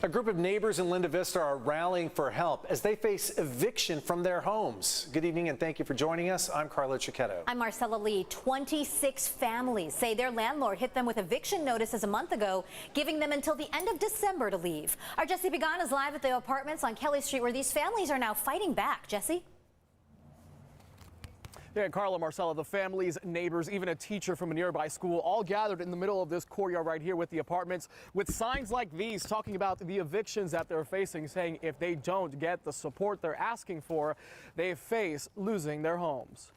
A group of neighbors in Linda Vista are rallying for help as they face eviction from their homes. Good evening and thank you for joining us. I'm Carla Cicchetto. I'm Marcella Lee. 26 families say their landlord hit them with eviction notices a month ago, giving them until the end of December to leave. Our Jesse Began is live at the apartments on Kelly Street where these families are now fighting back. Jesse? Yeah, Carla, Marcella, the families, neighbors, even a teacher from a nearby school all gathered in the middle of this courtyard right here with the apartments with signs like these talking about the evictions that they're facing, saying if they don't get the support they're asking for, they face losing their homes.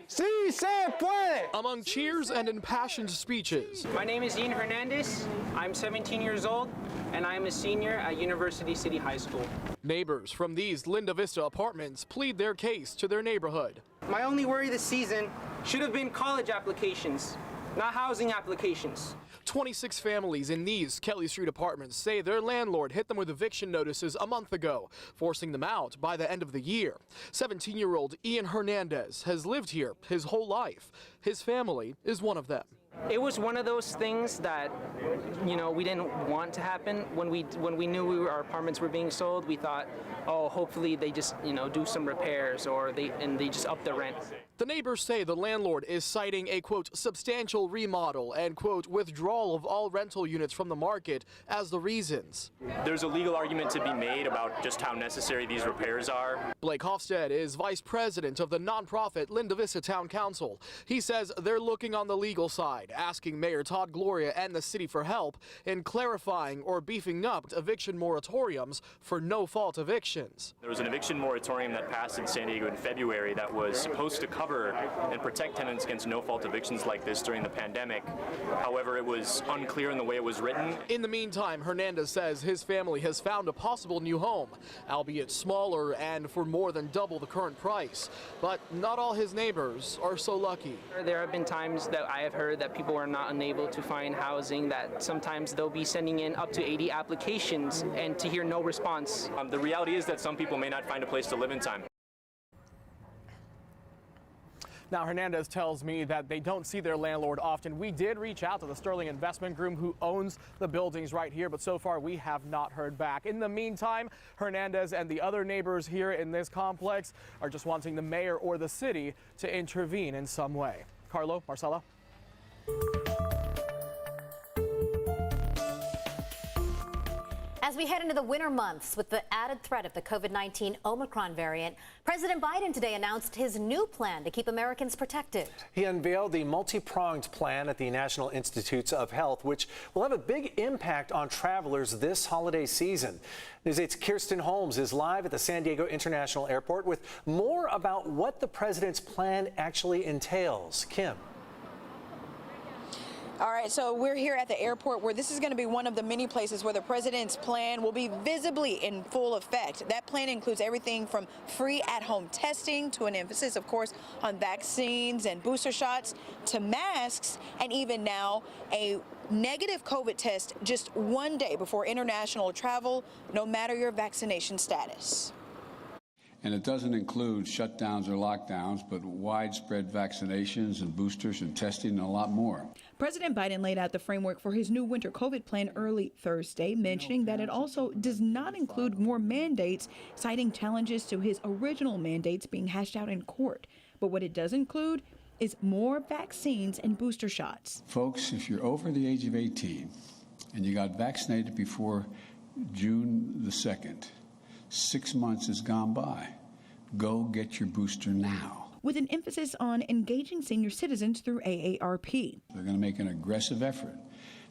Sí se puede! Among cheers and impassioned speeches. My name is Ian Hernandez. I'm 17 years old, and I am a senior at University City High School. Neighbors from these Linda Vista apartments plead their case to their neighborhood. My only worry this season should have been college applications, not housing applications. 26 families in these Kelly Street apartments say their landlord hit them with eviction notices a month ago, forcing them out by the end of the year. 17-year-old Ian Hernandez has lived here his whole life. His family is one of them. It was one of those things that, we didn't want to happen. When we knew our apartments were being sold, we thought, oh, hopefully they just, do some repairs or they just up the rent. The neighbors say the landlord is citing a, quote, substantial remodel and, quote, withdrawal of all rental units from the market as the reasons. There's a legal argument to be made about just how necessary these repairs are. Blake Hofstad is vice president of the nonprofit Linda Vista Town Council. He says they're looking on the legal side, asking Mayor Todd Gloria and the city for help in clarifying or beefing up eviction moratoriums for no-fault evictions. There was an eviction moratorium that passed in San Diego in February that was supposed to cover and protect tenants against no-fault evictions like this during the pandemic. However, it was unclear in the way it was written. In the meantime, Hernandez says his family has found a possible new home, albeit smaller and for more than double the current price. But not all his neighbors are so lucky. There have been times that I have heard that people are not unable to find housing, that sometimes they'll be sending in up to 80 applications and to hear no response. The reality is that some people may not find a place to live in time. Now, Hernandez tells me that they don't see their landlord often. We did reach out to the Sterling Investment Group who owns the buildings right here, but so far we have not heard back. In the meantime, Hernandez and the other neighbors here in this complex are just wanting the mayor or the city to intervene in some way. Carlo, Marcella. As we head into the winter months with the added threat of the COVID-19 Omicron variant, President Biden today announced his new plan to keep Americans protected. He unveiled the multi-pronged plan at the National Institutes of Health, which will have a big impact on travelers this holiday season. News 8's Kirsten Holmes is live at the San Diego International Airport with more about what the president's plan actually entails. Kim. All right, so we're here at the airport where this is going to be one of the many places where the president's plan will be visibly in full effect. That plan includes everything from free at-home testing to an emphasis, of course, on vaccines and booster shots to masks, and even now a negative COVID test just one day before international travel, no matter your vaccination status. And it doesn't include shutdowns or lockdowns, but widespread vaccinations and boosters and testing and a lot more. President Biden laid out the framework for his new winter COVID plan early Thursday, mentioning that it also does not include more mandates, citing challenges to his original mandates being hashed out in court. But what it does include is more vaccines and booster shots. Folks, if you're over the age of 18 and you got vaccinated before June the 2nd, 6 months has gone by. Go get your booster now. With an emphasis on engaging senior citizens through AARP. They're going to make an aggressive effort.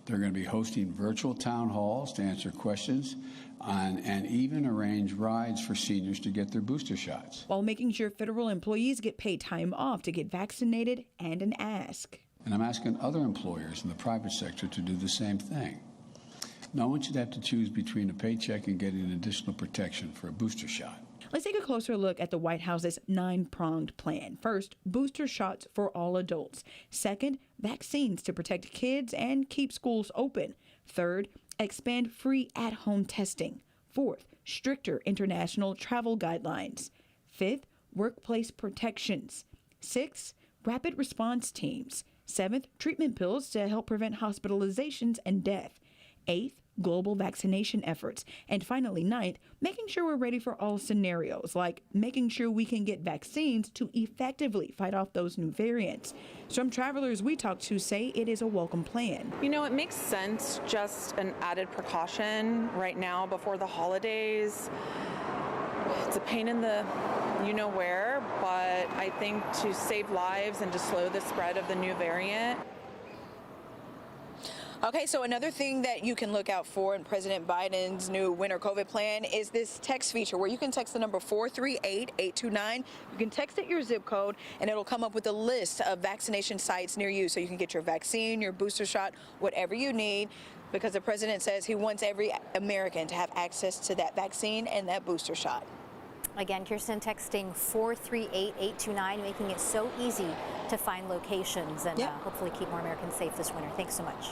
They're going to be hosting virtual town halls to answer questions and even arrange rides for seniors to get their booster shots. While making sure federal employees get paid time off to get vaccinated and an ask. And I'm asking other employers in the private sector to do the same thing. No one should have to choose between a paycheck and getting additional protection for a booster shot. Let's take a closer look at the White House's 9-pronged plan. First, booster shots for all adults. Second, vaccines to protect kids and keep schools open. Third, expand free at-home testing. Fourth, stricter international travel guidelines. Fifth, workplace protections. Sixth, rapid response teams. Seventh, treatment pills to help prevent hospitalizations and death. 8th, global vaccination efforts. And finally, 9th, making sure we're ready for all scenarios, like making sure we can get vaccines to effectively fight off those new variants. Some travelers we talked to say it is a welcome plan. You know, it makes sense, just an added precaution right now before the holidays. It's a pain in the you-know-where, but I think to save lives and to slow the spread of the new variant. Okay, so another thing that you can look out for in President Biden's new winter COVID plan is this text feature where you can text the number 438-829. You can text it your zip code and it'll come up with a list of vaccination sites near you so you can get your vaccine, your booster shot, whatever you need, because the president says he wants every American to have access to that vaccine and that booster shot. Again, Kirsten, texting 438-829, making it so easy to find locations and hopefully keep more Americans safe this winter. Thanks so much.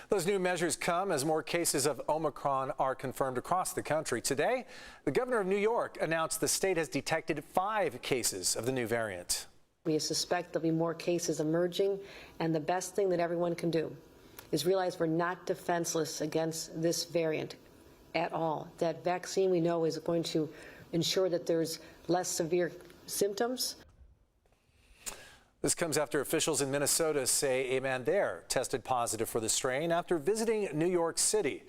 Those new measures come as more cases of Omicron are confirmed across the country. Today, the governor of New York announced the state has detected 5 cases of the new variant. We suspect there'll be more cases emerging, and the best thing that everyone can do is realize we're not defenseless against this variant at all. That vaccine, we know, is going to ensure that there's less severe symptoms. This comes after officials in Minnesota say a man there tested positive for the strain after visiting New York City.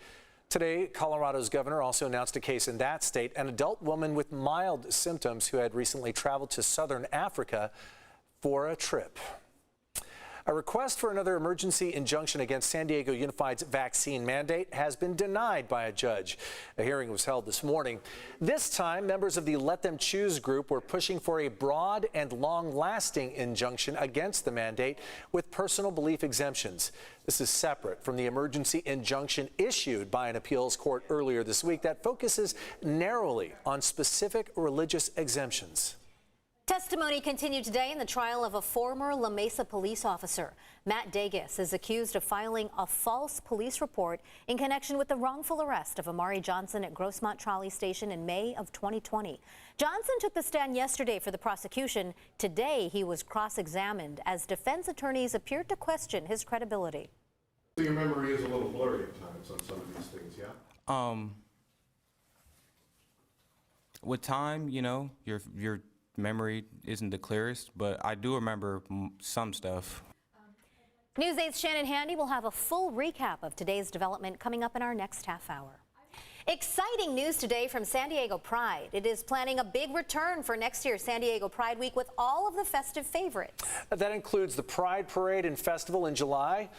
Today, Colorado's governor also announced a case in that state, an adult woman with mild symptoms who had recently traveled to southern Africa for a trip. A request for another emergency injunction against San Diego Unified's vaccine mandate has been denied by a judge. A hearing was held this morning. This time, members of the Let Them Choose group were pushing for a broad and long-lasting injunction against the mandate with personal belief exemptions. This is separate from the emergency injunction issued by an appeals court earlier this week that focuses narrowly on specific religious exemptions. Testimony continued today in the trial of a former La Mesa police officer. Matt Dagas is accused of filing a false police report in connection with the wrongful arrest of Amari Johnson at Grossmont Trolley Station in May of 2020. Johnson took the stand yesterday for the prosecution. Today, he was cross-examined as defense attorneys appeared to question his credibility. So your memory is a little blurry at times on some of these things, yeah? With time, you know, your memory isn't the clearest, but I do remember some stuff. News 8's Shannon Handy will have a full recap of today's development coming up in our next half hour. Exciting news today from San Diego Pride. It is planning a big return for next year's San Diego Pride Week with all of the festive favorites. That includes the Pride Parade and Festival in July.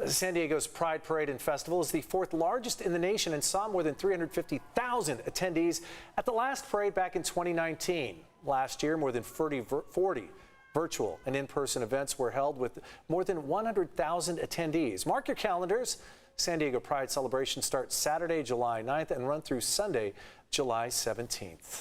San Diego's Pride Parade and Festival is the 4th largest in the nation and saw more than 350,000 attendees at the last parade back in 2019. Last year, more than 40 virtual and in-person events were held with more than 100,000 attendees. Mark your calendars. San Diego Pride celebrations start Saturday, July 9th and run through Sunday, July 17th.